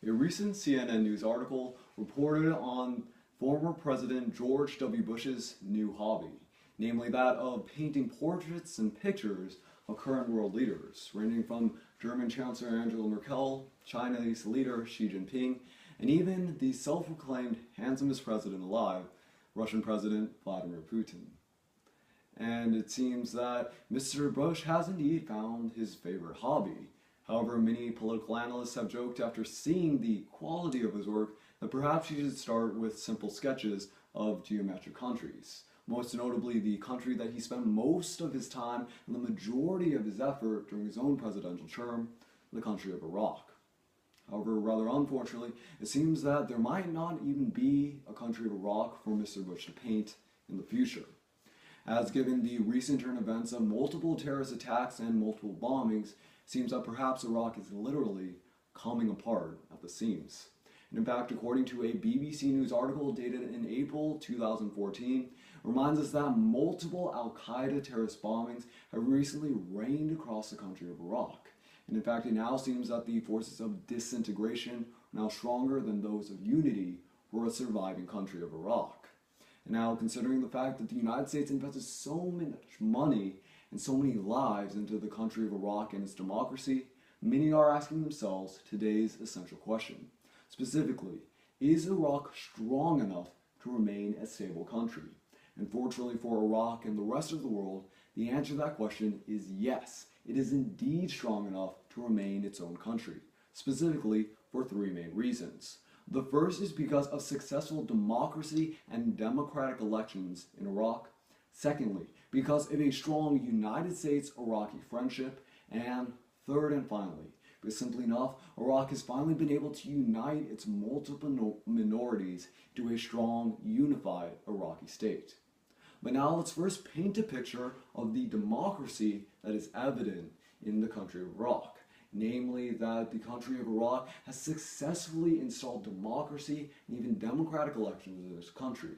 A recent CNN News article reported on former President George W. Bush's new hobby, namely that of painting portraits and pictures of current world leaders, ranging from German Chancellor Angela Merkel, Chinese leader Xi Jinping, and even the self-proclaimed handsomest president alive, Russian President Vladimir Putin. And it seems that Mr. Bush has indeed found his favorite hobby. However, many political analysts have joked after seeing the quality of his work that perhaps he should start with simple sketches of geometric countries, most notably the country that he spent most of his time and the majority of his effort during his own presidential term, the country of Iraq. However, rather unfortunately, it seems that there might not even be a country of Iraq for Mr. Bush to paint in the future, as given the recent turn events of multiple terrorist attacks and multiple bombings, it seems that perhaps Iraq is literally coming apart at the seams. And in fact, according to a BBC News article dated in April 2014, reminds us that multiple Al-Qaeda terrorist bombings have recently rained across the country of Iraq. And in fact, it now seems that the forces of disintegration are now stronger than those of unity for a surviving country of Iraq. And now, considering the fact that the United States invested so much money and so many lives into the country of Iraq and its democracy, many are asking themselves today's essential question. Specifically, is Iraq strong enough to remain a stable country? And fortunately for Iraq and the rest of the world, the answer to that question is yes. It is indeed strong enough to remain its own country, specifically for three main reasons. The first is because of successful democracy and democratic elections in Iraq. Secondly, because of a strong United States-Iraqi friendship. And third and finally, because simply enough, Iraq has finally been able to unite its multiple minorities to a strong, unified Iraqi state. But now let's first paint a picture of the democracy that is evident in the country of Iraq. Namely, that the country of Iraq has successfully installed democracy and even democratic elections in this country.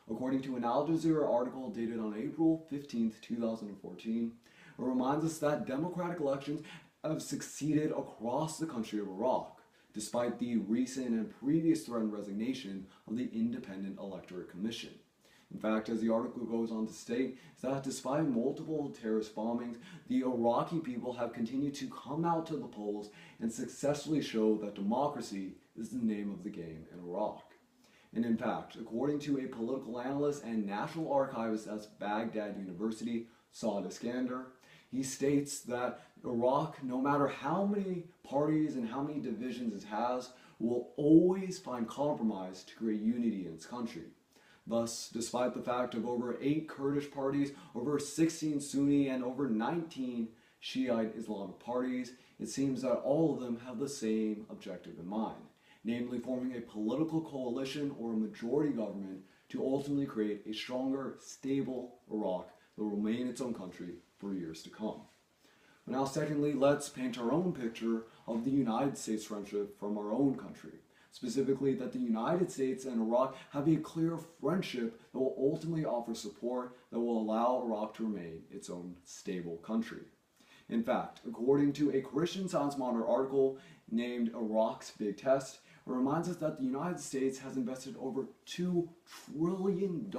According to an Al Jazeera article dated on April 15, 2014, it reminds us that democratic elections have succeeded across the country of Iraq, despite the recent and previous threatened resignation of the Independent Electorate Commission. In fact, as the article goes on to state, is that despite multiple terrorist bombings, the Iraqi people have continued to come out to the polls and successfully show that democracy is the name of the game in Iraq. And in fact, according to a political analyst and national archivist at Baghdad University, Saad Iskander, he states that Iraq, no matter how many parties and how many divisions it has, will always find compromise to create unity in its country. Thus, despite the fact of over 8 Kurdish parties, over 16 Sunni, and over 19 Shiite Islamic parties, it seems that all of them have the same objective in mind, namely forming a political coalition or a majority government to ultimately create a stronger, stable Iraq that will remain its own country for years to come. But now secondly, let's paint our own picture of the United States friendship from our own country. Specifically, that the United States and Iraq have a clear friendship that will ultimately offer support that will allow Iraq to remain its own stable country. In fact, according to a Christian Science Monitor article named Iraq's Big Test, it reminds us that the United States has invested over $2 trillion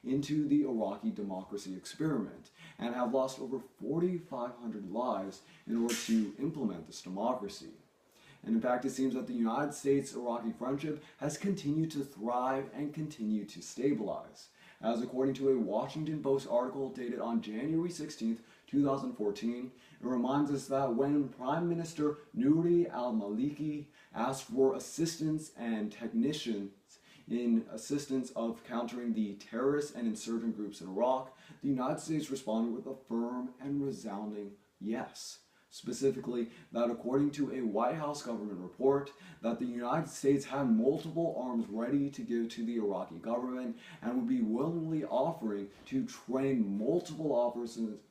into the Iraqi democracy experiment and have lost over 4,500 lives in order to implement this democracy. And in fact, it seems that the United States-Iraqi friendship has continued to thrive and continue to stabilize, as according to a Washington Post article dated on January 16, 2014, it reminds us that when Prime Minister Nouri al-Maliki asked for assistance and technicians in assistance of countering the terrorist and insurgent groups in Iraq, the United States responded with a firm and resounding yes. Specifically, that according to a White House government report, that the United States had multiple arms ready to give to the Iraqi government and would be willingly offering to train multiple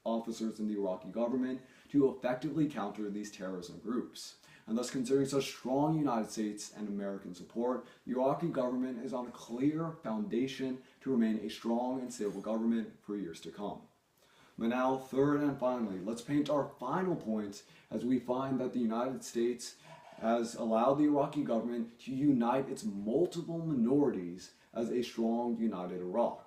officers in the Iraqi government to effectively counter these terrorism groups. And thus, considering such strong United States and American support, the Iraqi government is on a clear foundation to remain a strong and stable government for years to come. But now, third and finally, let's paint our final points as we find that the United States has allowed the Iraqi government to unite its multiple minorities as a strong, united Iraq.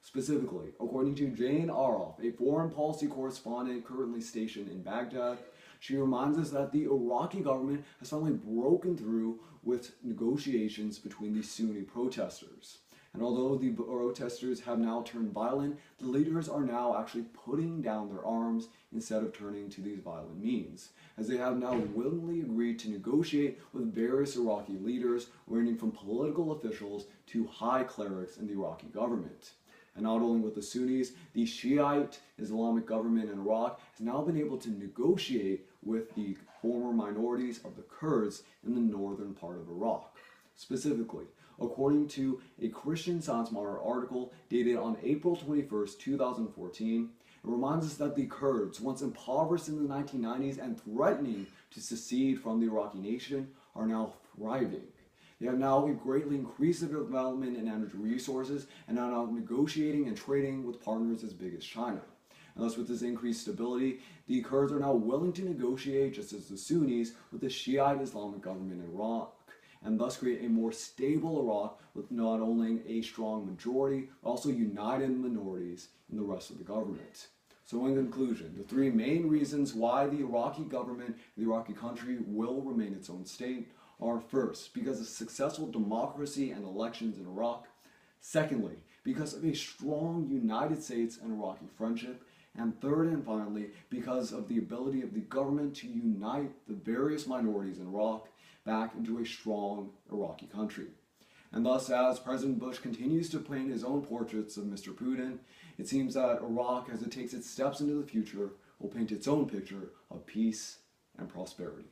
Specifically, according to Jane Araf, a foreign policy correspondent currently stationed in Baghdad, she reminds us that the Iraqi government has finally broken through with negotiations between the Sunni protesters. And although the protesters have now turned violent, the leaders are now actually putting down their arms instead of turning to these violent means, as they have now willingly agreed to negotiate with various Iraqi leaders, ranging from political officials to high clerics in the Iraqi government. And not only with the Sunnis, the Shiite Islamic government in Iraq has now been able to negotiate with the former minorities of the Kurds in the northern part of Iraq. Specifically, according to a Christian Science Monitor article dated on April 21st, 2014, it reminds us that the Kurds, once impoverished in the 1990s and threatening to secede from the Iraqi nation, are now thriving. They have now greatly increased their development in energy resources and are now negotiating and trading with partners as big as China. And thus, with this increased stability, the Kurds are now willing to negotiate, just as the Sunnis, with the Shiite Islamic government in Iraq, and thus create a more stable Iraq with not only a strong majority, but also united minorities in the rest of the government. So in conclusion, the three main reasons why the Iraqi government and the Iraqi country will remain its own state are: first, because of successful democracy and elections in Iraq; secondly, because of a strong United States and Iraqi friendship; and third and finally, because of the ability of the government to unite the various minorities in Iraq back into a strong Iraqi country. And thus, as President Bush continues to paint his own portraits of Mr. Putin, it seems that Iraq, as it takes its steps into the future, will paint its own picture of peace and prosperity.